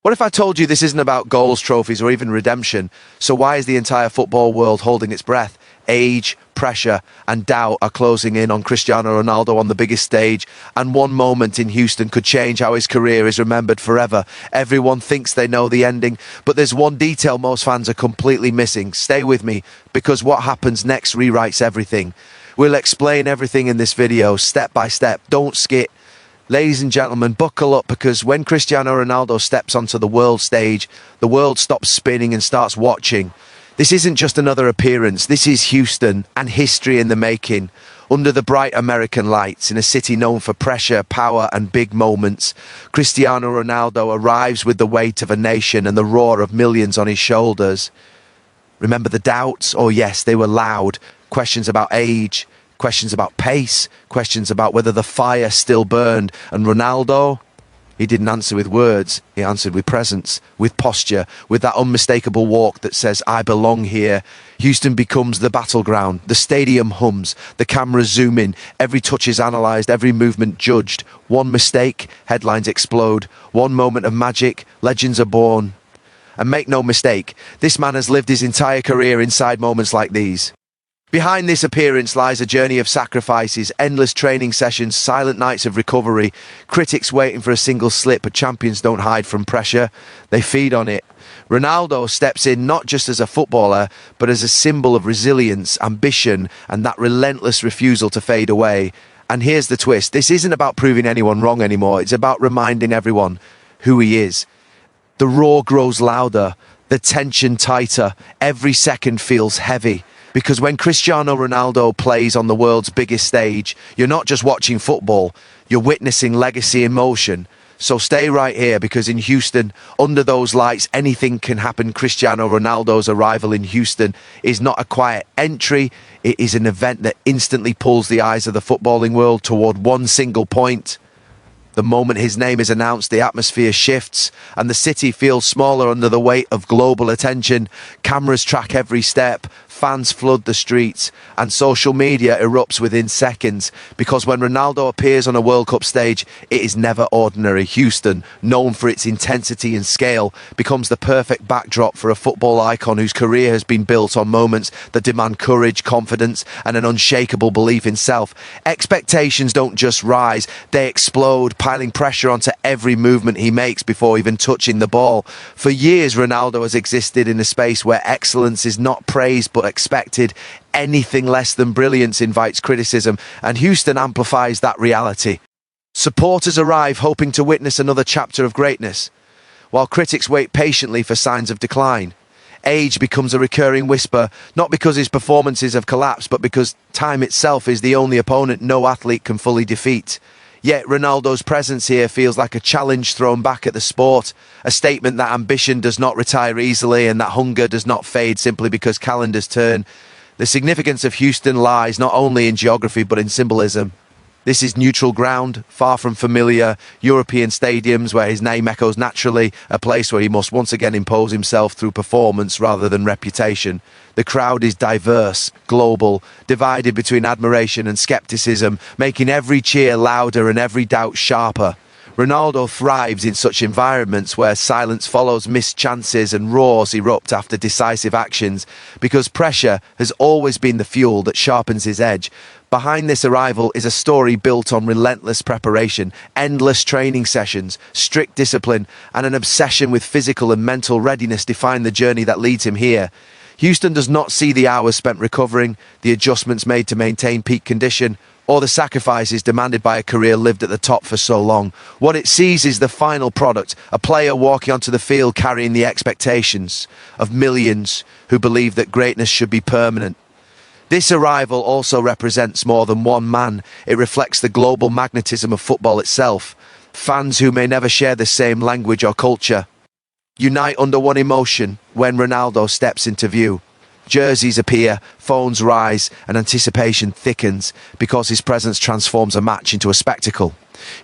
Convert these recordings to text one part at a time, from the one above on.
What if I told you this isn't about goals, trophies, or even redemption? So why is the entire football world holding its breath? Age, pressure, and doubt are closing in on Cristiano Ronaldo on the biggest stage, and one moment in Houston could change how his career is remembered forever. Everyone thinks they know the ending, but there's one detail most fans are completely missing. Stay with me, because what happens next rewrites everything. We'll explain everything in this video, step by step. Don't skip. Ladies and gentlemen, buckle up, because when Cristiano Ronaldo steps onto the world stage, the world stops spinning and starts watching. This isn't just another appearance, this is Houston and history in the making. Under the bright American lights, in a city known for pressure, power and big moments, Cristiano Ronaldo arrives with the weight of a nation and the roar of millions on his shoulders. Remember the doubts? Oh yes, they were loud. Questions about age, questions about pace, questions about whether the fire still burned. And Ronaldo, he didn't answer with words, he answered with presence, with posture, with that unmistakable walk that says, I belong here. Houston becomes the battleground, the stadium hums, the cameras zoom in, every touch is analysed, every movement judged. One mistake, headlines explode. One moment of magic, legends are born. And make no mistake, this man has lived his entire career inside moments like these. Behind this appearance lies a journey of sacrifices, endless training sessions, silent nights of recovery, critics waiting for a single slip, but champions don't hide from pressure, they feed on it. Ronaldo steps in not just as a footballer, but as a symbol of resilience, ambition, and that relentless refusal to fade away. And here's the twist, this isn't about proving anyone wrong anymore, it's about reminding everyone who he is. The roar grows louder, the tension tighter, every second feels heavy. Because when Cristiano Ronaldo plays on the world's biggest stage, you're not just watching football, you're witnessing legacy in motion. So stay right here, because in Houston, under those lights, anything can happen. Cristiano Ronaldo's arrival in Houston is not a quiet entry, it is an event that instantly pulls the eyes of the footballing world toward one single point. The moment his name is announced, the atmosphere shifts and the city feels smaller under the weight of global attention. Cameras track every step, fans flood the streets, and social media erupts within seconds, because when Ronaldo appears on a World Cup stage, it is never ordinary. Houston, known for its intensity and scale, becomes the perfect backdrop for a football icon whose career has been built on moments that demand courage, confidence, and an unshakable belief in self. Expectations don't just rise, they explode, piling pressure onto every movement he makes before even touching the ball. For years, Ronaldo has existed in a space where excellence is not praised but expected. Anything less than brilliance invites criticism, and Houston amplifies that reality. Supporters arrive hoping to witness another chapter of greatness, while critics wait patiently for signs of decline. Age becomes a recurring whisper, not because his performances have collapsed, but because time itself is the only opponent no athlete can fully defeat. Yet Ronaldo's presence here feels like a challenge thrown back at the sport, a statement that ambition does not retire easily and that hunger does not fade simply because calendars turn. The significance of Houston lies not only in geography but in symbolism. This is neutral ground, far from familiar European stadiums where his name echoes naturally, a place where he must once again impose himself through performance rather than reputation. The crowd is diverse, global, divided between admiration and skepticism, making every cheer louder and every doubt sharper. Ronaldo thrives in such environments where silence follows missed chances and roars erupt after decisive actions, because pressure has always been the fuel that sharpens his edge. Behind this arrival is a story built on relentless preparation, endless training sessions, strict discipline, and an obsession with physical and mental readiness define the journey that leads him here. Houston does not see the hours spent recovering, the adjustments made to maintain peak condition, or the sacrifices demanded by a career lived at the top for so long. What it sees is the final product, a player walking onto the field carrying the expectations of millions who believe that greatness should be permanent. This arrival also represents more than one man. It reflects the global magnetism of football itself. Fans who may never share the same language or culture unite under one emotion when Ronaldo steps into view. Jerseys appear, phones rise, and anticipation thickens because his presence transforms a match into a spectacle.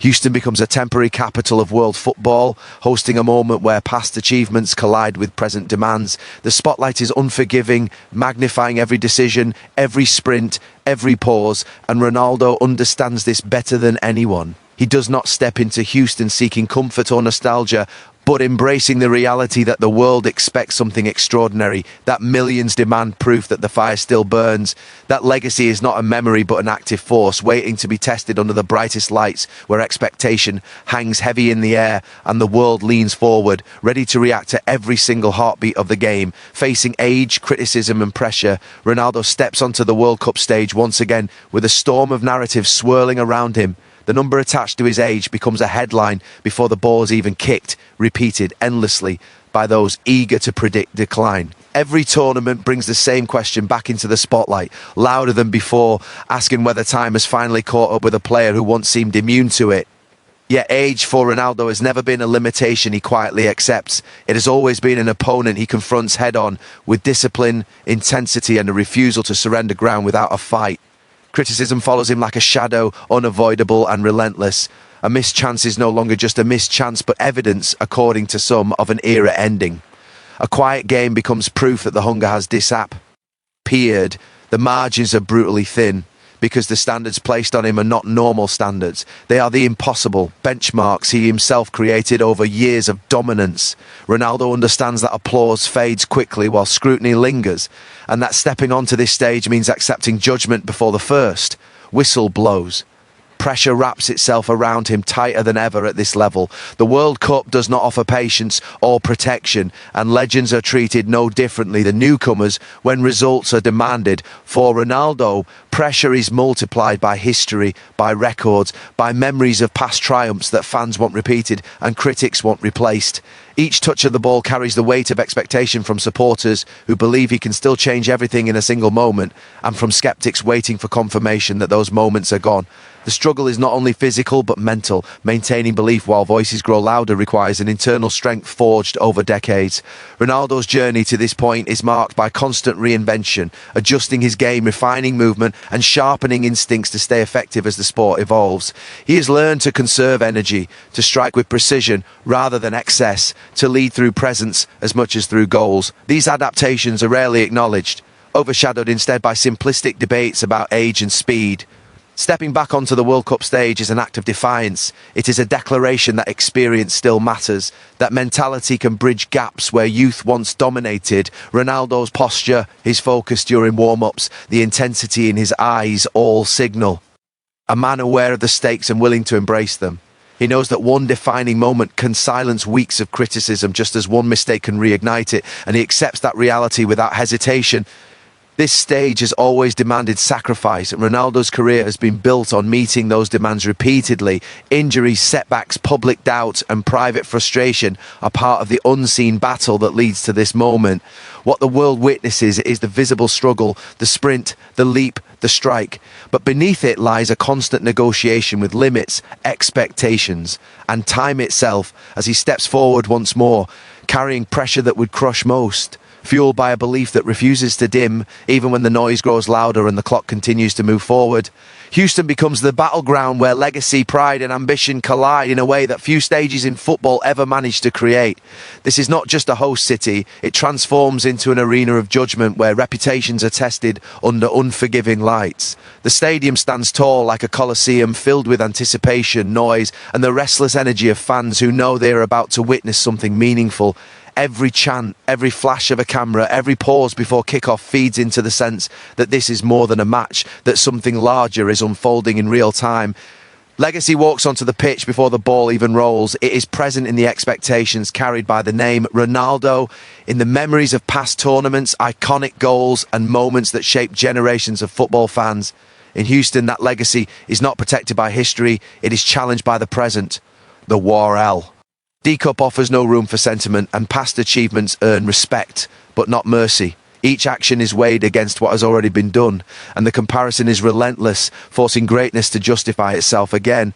Houston becomes a temporary capital of world football, hosting a moment where past achievements collide with present demands. The spotlight is unforgiving, magnifying every decision, every sprint, every pause, and Ronaldo understands this better than anyone. He does not step into Houston seeking comfort or nostalgia, but embracing the reality that the world expects something extraordinary, that millions demand proof that the fire still burns, that legacy is not a memory but an active force waiting to be tested under the brightest lights, where expectation hangs heavy in the air and the world leans forward, ready to react to every single heartbeat of the game. Facing age, criticism and pressure, Ronaldo steps onto the World Cup stage once again with a storm of narratives swirling around him. The number attached to his age becomes a headline before the ball is even kicked, repeated endlessly by those eager to predict decline. Every tournament brings the same question back into the spotlight, louder than before, asking whether time has finally caught up with a player who once seemed immune to it. Yet age for Ronaldo has never been a limitation he quietly accepts. It has always been an opponent he confronts head-on with discipline, intensity and a refusal to surrender ground without a fight. Criticism follows him like a shadow, unavoidable and relentless. A missed chance is no longer just a missed chance, but evidence, according to some, of an era ending. A quiet game becomes proof that the hunger has disappeared. The margins are brutally thin, because the standards placed on him are not normal standards. They are the impossible benchmarks he himself created over years of dominance. Ronaldo understands that applause fades quickly while scrutiny lingers, and that stepping onto this stage means accepting judgment before the first whistle blows. Pressure wraps itself around him tighter than ever at this level. The World Cup does not offer patience or protection, and legends are treated no differently than newcomers when results are demanded. For Ronaldo, pressure is multiplied by history, by records, by memories of past triumphs that fans want repeated and critics want replaced. Each touch of the ball carries the weight of expectation from supporters who believe he can still change everything in a single moment, and from skeptics waiting for confirmation that those moments are gone. The struggle is not only physical but mental. Maintaining belief while voices grow louder requires an internal strength forged over decades. Ronaldo's journey to this point is marked by constant reinvention, adjusting his game, refining movement and sharpening instincts to stay effective as the sport evolves. He has learned to conserve energy, to strike with precision rather than excess, to lead through presence as much as through goals. These adaptations are rarely acknowledged, overshadowed instead by simplistic debates about age and speed. Stepping back onto the World Cup stage is an act of defiance. It is a declaration that experience still matters, that mentality can bridge gaps where youth once dominated. Ronaldo's posture, his focus during warm-ups, the intensity in his eyes all signal a man aware of the stakes and willing to embrace them. He knows that one defining moment can silence weeks of criticism just as one mistake can reignite it, and he accepts that reality without hesitation. This stage has always demanded sacrifice, and Ronaldo's career has been built on meeting those demands repeatedly. Injuries, setbacks, public doubt and private frustration are part of the unseen battle that leads to this moment. What the world witnesses is the visible struggle, the sprint, the leap, the strike. But beneath it lies a constant negotiation with limits, expectations, and time itself as he steps forward once more, carrying pressure that would crush most. Fueled by a belief that refuses to dim, even when the noise grows louder and the clock continues to move forward. Houston becomes the battleground where legacy, pride and ambition collide in a way that few stages in football ever managed to create. This is not just a host city, it transforms into an arena of judgment where reputations are tested under unforgiving lights. The stadium stands tall like a coliseum, filled with anticipation, noise and the restless energy of fans who know they are about to witness something meaningful. Every chant, every flash of a camera, every pause before kickoff feeds into the sense that this is more than a match, that something larger is unfolding in real time. Legacy walks onto the pitch before the ball even rolls. It is present in the expectations carried by the name Ronaldo, in the memories of past tournaments, iconic goals and moments that shaped generations of football fans. In Houston, that legacy is not protected by history, it is challenged by the present, the War L. D-Cup offers no room for sentiment, and past achievements earn respect, but not mercy. Each action is weighed against what has already been done, and the comparison is relentless, forcing greatness to justify itself again.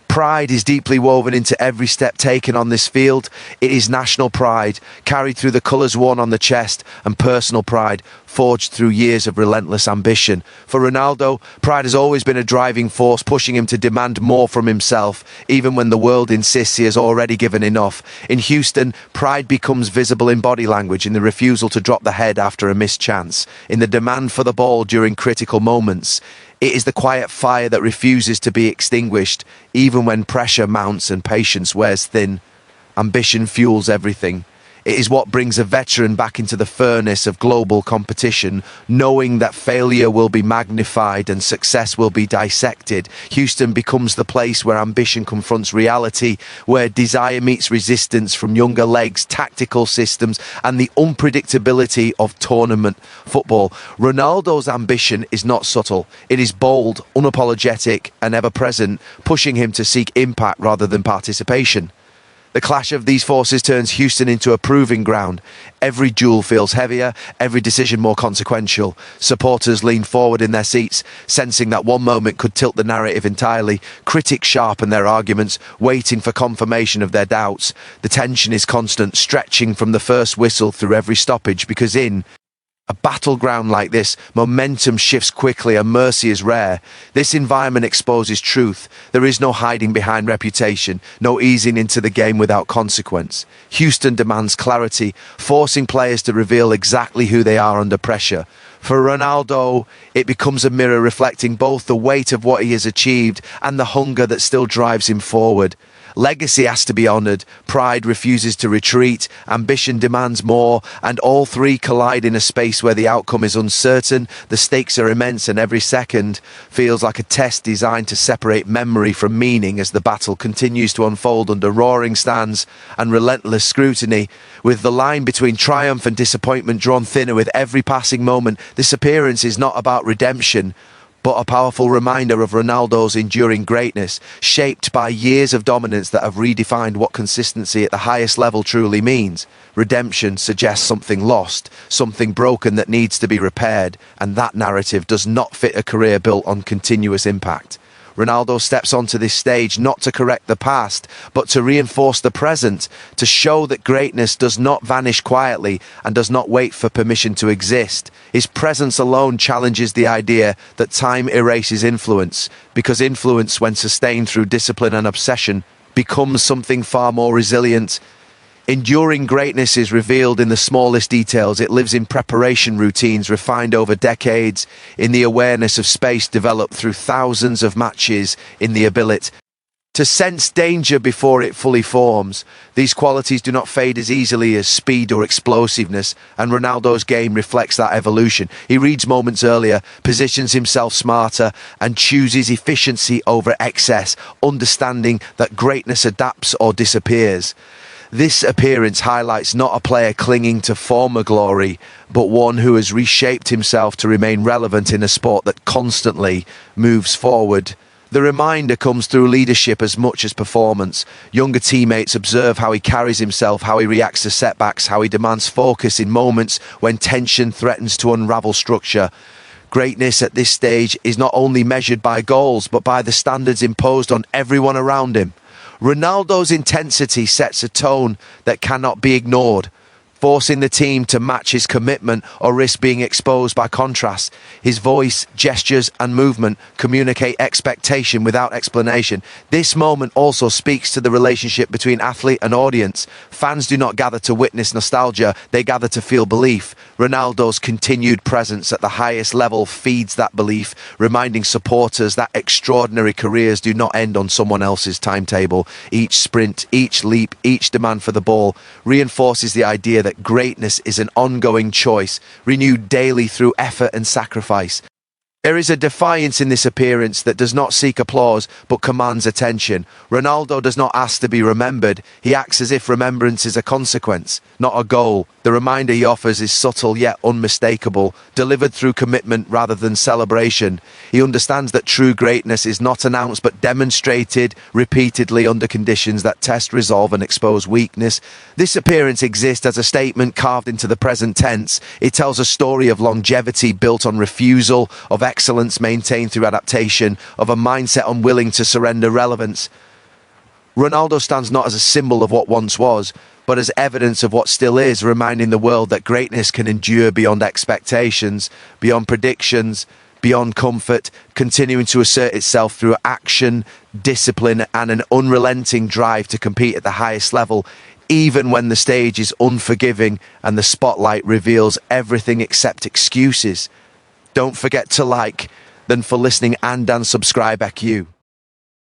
Pride is deeply woven into every step taken on this field. It is national pride, carried through the colours worn on the chest, and personal pride, forged through years of relentless ambition. For Ronaldo, pride has always been a driving force, pushing him to demand more from himself, even when the world insists he has already given enough. In Houston, pride becomes visible in body language, in the refusal to drop the head after a missed chance, in the demand for the ball during critical moments. It is the quiet fire that refuses to be extinguished, even when pressure mounts and patience wears thin. Ambition fuels everything. It is what brings a veteran back into the furnace of global competition, knowing that failure will be magnified and success will be dissected. Houston becomes the place where ambition confronts reality, where desire meets resistance from younger legs, tactical systems, and the unpredictability of tournament football. Ronaldo's ambition is not subtle. It is bold, unapologetic, and ever-present, pushing him to seek impact rather than participation. The clash of these forces turns Houston into a proving ground. Every duel feels heavier, every decision more consequential. Supporters lean forward in their seats, sensing that one moment could tilt the narrative entirely. Critics sharpen their arguments, waiting for confirmation of their doubts. The tension is constant, stretching from the first whistle through every stoppage, because in a battleground like this, momentum shifts quickly and mercy is rare. This environment exposes truth. There is no hiding behind reputation, no easing into the game without consequence. Houston demands clarity, forcing players to reveal exactly who they are under pressure. For Ronaldo, it becomes a mirror reflecting both the weight of what he has achieved and the hunger that still drives him forward. Legacy has to be honoured, pride refuses to retreat, ambition demands more, and all three collide in a space where the outcome is uncertain, the stakes are immense, and every second feels like a test designed to separate memory from meaning as the battle continues to unfold under roaring stands and relentless scrutiny. With the line between triumph and disappointment drawn thinner with every passing moment, this appearance is not about redemption, but a powerful reminder of Ronaldo's enduring greatness, shaped by years of dominance that have redefined what consistency at the highest level truly means. Redemption suggests something lost, something broken that needs to be repaired, and that narrative does not fit a career built on continuous impact. Ronaldo steps onto this stage not to correct the past, but to reinforce the present, to show that greatness does not vanish quietly and does not wait for permission to exist. His presence alone challenges the idea that time erases influence, because influence, when sustained through discipline and obsession, becomes something far more resilient. Enduring greatness is revealed in the smallest details. It lives in preparation routines refined over decades, in the awareness of space developed through thousands of matches, in the ability to sense danger before it fully forms. These qualities do not fade as easily as speed or explosiveness, and Ronaldo's game reflects that evolution. He reads moments earlier, positions himself smarter, and chooses efficiency over excess, understanding that greatness adapts or disappears. This appearance highlights not a player clinging to former glory, but one who has reshaped himself to remain relevant in a sport that constantly moves forward. The reminder comes through leadership as much as performance. Younger teammates observe how he carries himself, how he reacts to setbacks, how he demands focus in moments when tension threatens to unravel structure. Greatness at this stage is not only measured by goals, but by the standards imposed on everyone around him. Ronaldo's intensity sets a tone that cannot be ignored, forcing the team to match his commitment or risk being exposed by contrast. His voice, gestures, and movement communicate expectation without explanation. This moment also speaks to the relationship between athlete and audience. Fans do not gather to witness nostalgia, they gather to feel belief. Ronaldo's continued presence at the highest level feeds that belief, reminding supporters that extraordinary careers do not end on someone else's timetable. Each sprint, each leap, each demand for the ball reinforces the idea that greatness is an ongoing choice, renewed daily through effort and sacrifice. There is a defiance in this appearance that does not seek applause but commands attention. Ronaldo does not ask to be remembered. He acts as if remembrance is a consequence, not a goal. The reminder he offers is subtle yet unmistakable, delivered through commitment rather than celebration. He understands that true greatness is not announced but demonstrated repeatedly under conditions that test resolve and expose weakness. This appearance exists as a statement carved into the present tense. It tells a story of longevity built on refusal, of excellence maintained through adaptation, of a mindset unwilling to surrender relevance. Ronaldo stands not as a symbol of what once was, but as evidence of what still is, reminding the world that greatness can endure beyond expectations, beyond predictions, beyond comfort, continuing to assert itself through action, discipline, and an unrelenting drive to compete at the highest level, even when the stage is unforgiving and the spotlight reveals everything except excuses. Don't forget to like, then for listening and subscribe, EQ.